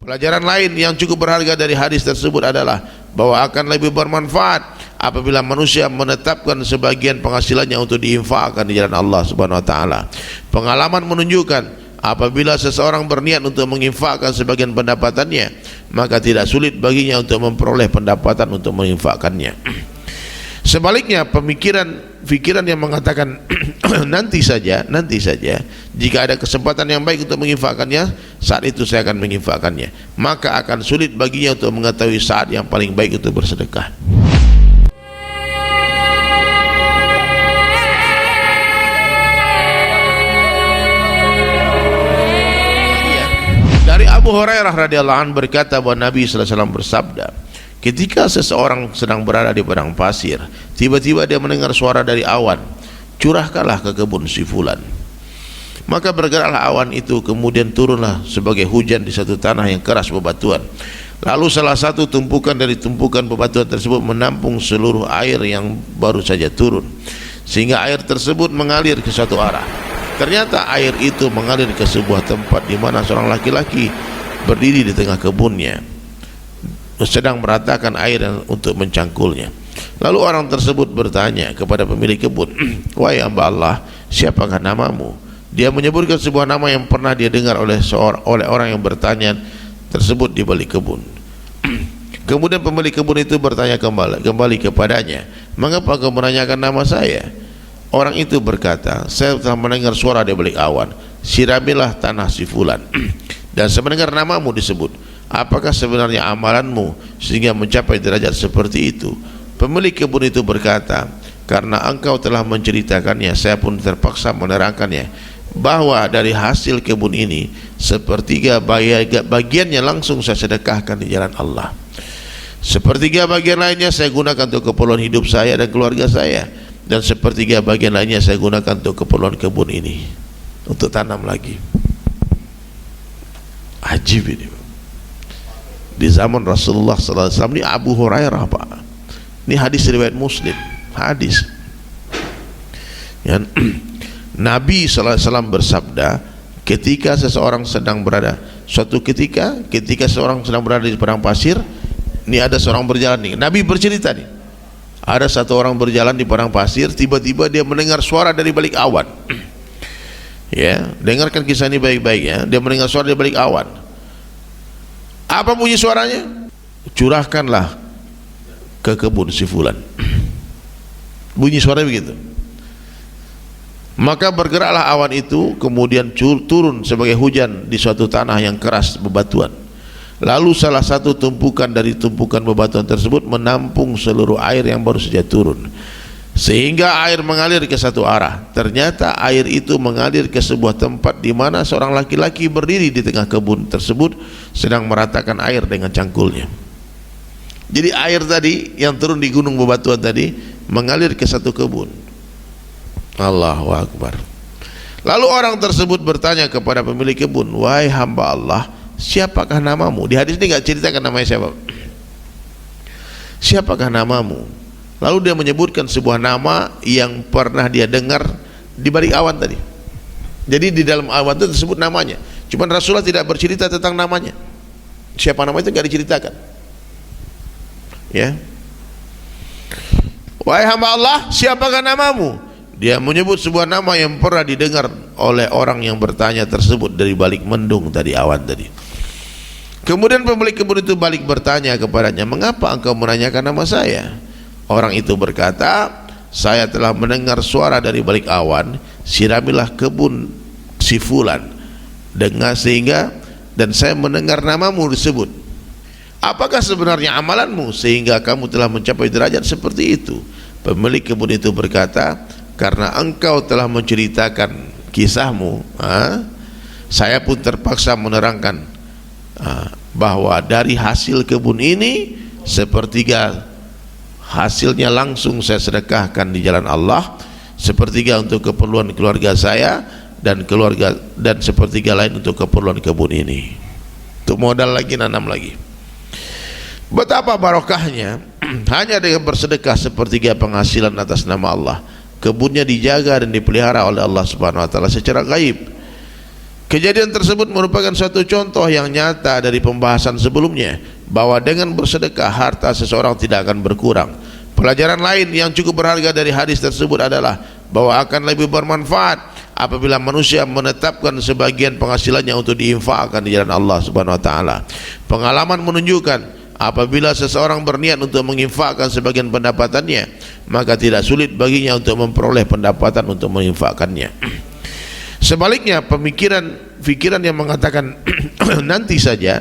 Pelajaran lain yang cukup berharga dari hadis tersebut adalah bahwa akan lebih bermanfaat apabila manusia menetapkan sebagian penghasilannya untuk diinfakkan di jalan Allah Subhanahu wa taala. Pengalaman menunjukkan apabila seseorang berniat untuk menginfakkan sebagian pendapatannya, maka tidak sulit baginya untuk memperoleh pendapatan untuk menginfakkannya. Sebaliknya, pikiran yang mengatakan nanti saja, jika ada kesempatan yang baik untuk menginfakkannya, saat itu saya akan menginfakkannya, maka akan sulit baginya untuk mengetahui saat yang paling baik untuk bersedekah. Dari Abu Hurairah radhiyallahu anhu berkata bahwa Nabi sallallahu alaihi wasallam bersabda, ketika seseorang sedang berada di padang pasir, tiba-tiba dia mendengar suara dari awan, curahkanlah ke kebun si fulan. Maka bergeraklah awan itu, kemudian turunlah sebagai hujan di satu tanah yang keras bebatuan. Lalu salah satu tumpukan dari tumpukan bebatuan tersebut menampung seluruh air yang baru saja turun, sehingga air tersebut mengalir ke suatu arah. Ternyata air itu mengalir ke sebuah tempat di mana seorang laki-laki berdiri di tengah kebunnya, sedang meratakan air untuk mencangkulnya. Lalu orang tersebut bertanya kepada pemilik kebun, wahai hamba Allah, siapakah namamu? Dia menyebutkan sebuah nama yang pernah dia dengar oleh orang yang bertanya tersebut di balik kebun. Kemudian pemilik kebun itu bertanya kembali kepadanya, mengapa kau menanyakan nama saya? Orang itu berkata, saya telah mendengar suara di balik awan, siramilah tanah si fulan, dan saya mendengar namamu disebut. Apakah sebenarnya amalanmu sehingga mencapai derajat seperti itu? Pemilik kebun itu berkata, karena engkau telah menceritakannya, saya pun terpaksa menerangkannya, bahwa dari hasil kebun ini sepertiga bagiannya langsung saya sedekahkan di jalan Allah, sepertiga bagian lainnya saya gunakan untuk keperluan hidup saya dan keluarga saya, dan sepertiga bagian lainnya saya gunakan untuk keperluan kebun ini untuk tanam lagi. Ajib ini. Di zaman Rasulullah SAW, ini Abu Hurairah Pak, ini hadis riwayat Muslim, hadis ya. Nabi SAW bersabda, ketika seseorang sedang berada, suatu ketika seseorang sedang berada di padang pasir, ini ada seorang berjalan nih, Nabi bercerita nih, ada satu orang berjalan di padang pasir, tiba-tiba dia mendengar suara dari balik awan. Ya, dengarkan kisah ini baik-baik ya. Dia mendengar suara dari balik awan. Apa bunyi suaranya? Curahkanlah ke kebun si fulan. Bunyi suara begitu. Maka bergeraklah awan itu, kemudian turun sebagai hujan di suatu tanah yang keras bebatuan. Lalu salah satu tumpukan dari tumpukan bebatuan tersebut menampung seluruh air yang baru saja turun, sehingga air mengalir ke satu arah. Ternyata air itu mengalir ke sebuah tempat di mana seorang laki-laki berdiri di tengah kebun tersebut sedang meratakan air dengan cangkulnya. Jadi air tadi yang turun di gunung bebatuan tadi mengalir ke satu kebun. Allahu Akbar. Lalu orang tersebut bertanya kepada pemilik kebun, wahai hamba Allah, siapakah namamu? Di hadis ini enggak ceritakan namanya siapa. Siapakah namamu? Lalu dia menyebutkan sebuah nama yang pernah dia dengar di balik awan tadi. Jadi di dalam awan itu tersebut namanya. Cuma Rasulullah tidak bercerita tentang namanya. Siapa nama itu enggak diceritakan. Ya. Wahai hamba Allah, siapakah namamu? Dia menyebut sebuah nama yang pernah didengar oleh orang yang bertanya tersebut dari balik mendung tadi, awan tadi. Kemudian pemilik kebun itu balik bertanya kepadanya, mengapa engkau menanyakan nama saya? Orang itu berkata, saya telah mendengar suara dari balik awan, siramilah kebun si fulan, dan saya mendengar namamu disebut. Apakah sebenarnya amalanmu sehingga kamu telah mencapai derajat seperti itu? Pemilik kebun itu berkata, karena engkau telah menceritakan kisahmu, saya pun terpaksa menerangkan bahwa dari hasil kebun ini sepertiga hasilnya langsung saya sedekahkan di jalan Allah, sepertiga untuk keperluan keluarga saya dan sepertiga lain untuk keperluan kebun ini, untuk modal lagi, nanam lagi. Betapa barokahnya hanya dengan bersedekah sepertiga penghasilan atas nama Allah. Kebunnya dijaga dan dipelihara oleh Allah Subhanahu wa taala secara gaib. Kejadian tersebut merupakan suatu contoh yang nyata dari pembahasan sebelumnya, bahwa dengan bersedekah harta seseorang tidak akan berkurang. Pelajaran lain yang cukup berharga dari hadis tersebut adalah bahwa akan lebih bermanfaat apabila manusia menetapkan sebagian penghasilannya untuk diinfakkan di jalan Allah Subhanahu wa taala. Pengalaman menunjukkan apabila seseorang berniat untuk menginfakkan sebagian pendapatannya, maka tidak sulit baginya untuk memperoleh pendapatan untuk menginfakkannya. Sebaliknya, pikiran yang mengatakan nanti saja,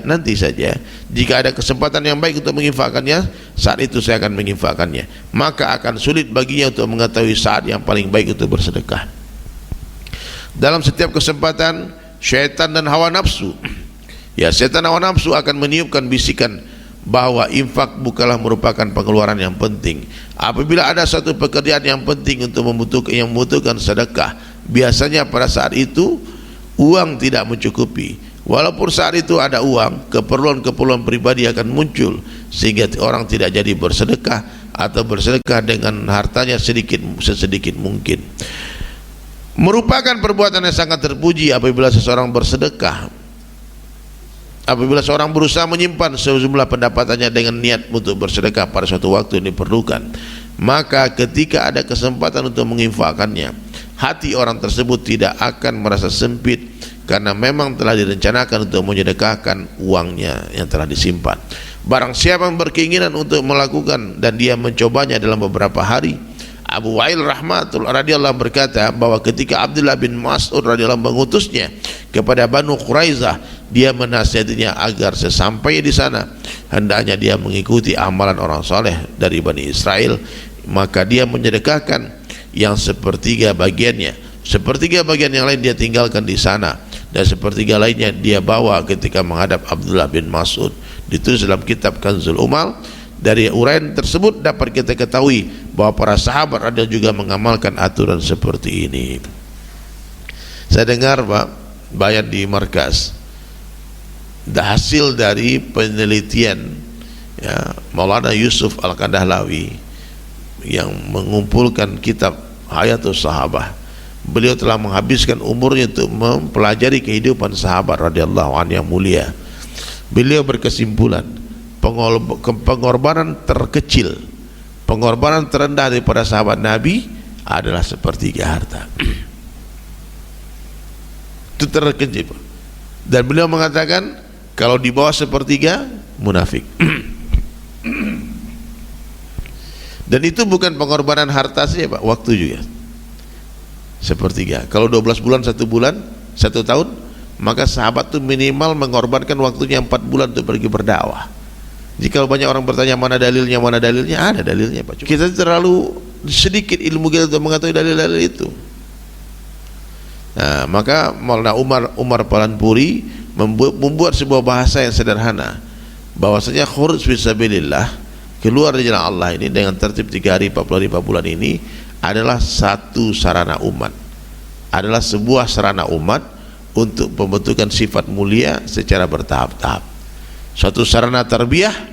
jika ada kesempatan yang baik untuk menginfakkannya, saat itu saya akan menginfakkannya, maka akan sulit baginya untuk mengetahui saat yang paling baik untuk bersedekah. Dalam setiap kesempatan, syaitan dan hawa nafsu, setan hawa nafsu akan meniupkan bisikan bahwa infak bukanlah merupakan pengeluaran yang penting. Apabila ada satu pekerjaan yang penting untuk membutuhkan sedekah, biasanya pada saat itu uang tidak mencukupi. Walaupun saat itu ada uang, keperluan-keperluan pribadi akan muncul, sehingga orang tidak jadi bersedekah atau bersedekah dengan hartanya sesedikit mungkin. Merupakan perbuatan yang sangat terpuji apabila seseorang bersedekah. Apabila seorang berusaha menyimpan sejumlah pendapatannya dengan niat untuk bersedekah pada suatu waktu yang diperlukan, maka ketika ada kesempatan untuk menginfakkannya, hati orang tersebut tidak akan merasa sempit, karena memang telah direncanakan untuk menyedekahkan uangnya yang telah disimpan. Barang siapa yang berkeinginan untuk melakukan dan dia mencobanya dalam beberapa hari, Abu Wa'il radhiyallahu berkata bahwa ketika Abdullah bin Mas'ud radhiyallahu mengutusnya kepada Banu Quraizah, dia menasihatinya agar sesampai di sana hendaknya dia mengikuti amalan orang saleh dari Bani Israel, maka dia menyedekahkan yang sepertiga bagiannya, sepertiga bagian yang lain dia tinggalkan di sana, dan sepertiga lainnya dia bawa ketika menghadap Abdullah bin Mas'ud. Ditulis dalam kitab Kanzul Umal. Dari uraian tersebut dapat kita ketahui bahwa para sahabat ada juga mengamalkan aturan seperti ini. Saya dengar Pak Bayan di markas, hasil dari penelitian Maulana Yusuf Al-Kadahlawi yang mengumpulkan kitab Hayatus Sahabah. Beliau telah menghabiskan umurnya untuk mempelajari kehidupan sahabat radhiyallahu anhu yang mulia. Beliau berkesimpulan, pengorbanan terkecil, pengorbanan terendah daripada sahabat Nabi adalah sepertiga harta. Itu terkecil. Dan beliau mengatakan kalau di bawah sepertiga munafik. Dan itu bukan pengorbanan harta saja Pak, waktu juga sepertiga. Kalau 12 bulan, 1 bulan, 1 tahun, maka sahabat itu minimal mengorbankan waktunya 4 bulan untuk pergi berdakwah. Jika banyak orang bertanya mana dalilnya, ada dalilnya Pak. Kita terlalu sedikit ilmu kita untuk mengetahui dalil-dalil itu. Nah, maka Maulana Umar Palanpuri membuat sebuah bahasa yang sederhana, bahwasanya khuruj fisabilillah, keluar dari jalan Allah ini dengan tertib 3 hari 40 hari 4 bulan ini adalah satu sarana umat, adalah sebuah sarana umat untuk pembentukan sifat mulia secara bertahap-tahap, suatu sarana tarbiyah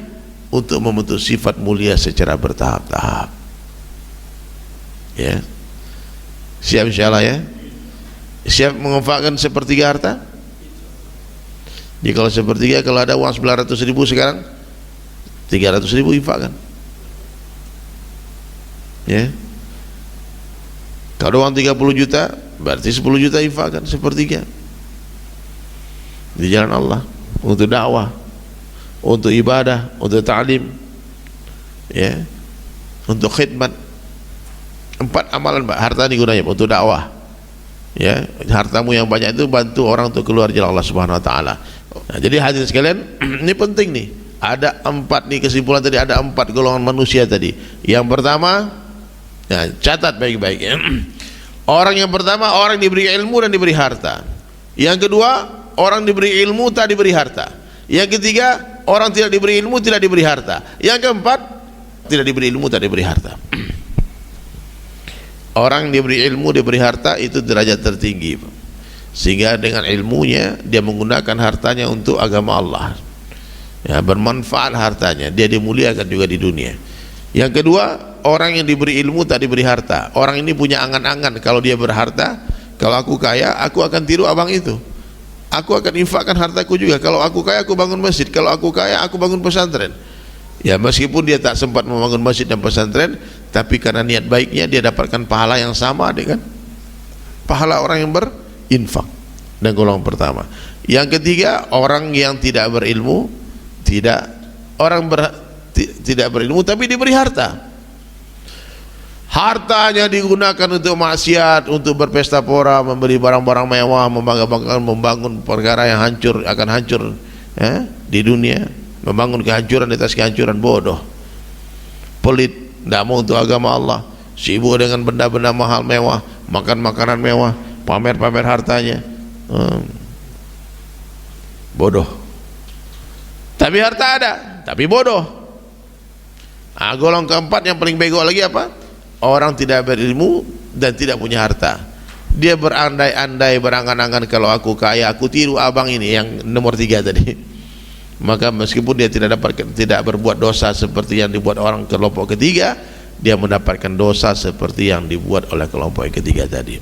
untuk membentuk sifat mulia secara bertahap-tahap. Ya, siap insyaallah ya. Siap menginfakkan sepertiga harta? Jadi kalau sepertiga, kalau ada uang 900.000 sekarang 300.000 infakkan. Ya. Kalau uang 30 juta berarti 10 juta infakkan sepertiga di jalan Allah, untuk dakwah, untuk ibadah, untuk ta'lim, ya, untuk khidmat. 4 amalan Pak, harta digunanya untuk dakwah. Ya, hartamu yang banyak itu bantu orang untuk keluar jalan Allah Subhanahu wa taala. Nah, jadi hadirin sekalian, ini penting nih. Ada 4 nih kesimpulan tadi, ada 4 golongan manusia tadi. Yang pertama, nah, catat baik-baik ya. Orang yang pertama, orang diberi ilmu dan diberi harta. Yang kedua, orang diberi ilmu tak diberi harta. Yang ketiga, orang tidak diberi ilmu tidak diberi harta. Yang keempat, tidak diberi ilmu tak diberi harta. Orang diberi ilmu diberi harta itu derajat tertinggi, sehingga dengan ilmunya dia menggunakan hartanya untuk agama Allah, ya, bermanfaat hartanya, dia dimuliakan juga di dunia. Yang kedua, orang yang diberi ilmu tak diberi harta. Orang ini punya angan-angan, kalau dia berharta, kalau aku kaya, aku akan tiru abang itu, Aku akan infakkan hartaku juga. Kalau aku kaya, aku bangun masjid. Kalau aku kaya, aku bangun pesantren. Ya, meskipun dia tak sempat membangun masjid dan pesantren, tapi karena niat baiknya dia dapatkan pahala yang sama dengan pahala orang yang berinfak. Dan golongan pertama. Yang ketiga, orang yang tidak berilmu, tidak berilmu tapi diberi harta. Hartanya digunakan untuk maksiat, untuk berpesta pora, membeli barang-barang mewah, membangga-banggakan, membangun perkara yang akan hancur di dunia, membangun kehancuran di atas kehancuran. Bodoh, pelit, tidak mau untuk agama Allah, sibuk dengan benda-benda mahal mewah, makan makanan mewah, pamer-pamer hartanya. Bodoh. Tapi harta ada, tapi bodoh. Golongan keempat yang paling bego lagi apa? Orang tidak berilmu dan tidak punya harta. Dia berandai-andai, berangan-angan, kalau aku kaya, aku tiru abang ini yang nomor 3 tadi. Maka meskipun dia tidak berbuat dosa seperti yang dibuat orang kelompok ketiga, dia mendapatkan dosa seperti yang dibuat oleh kelompok ketiga tadi.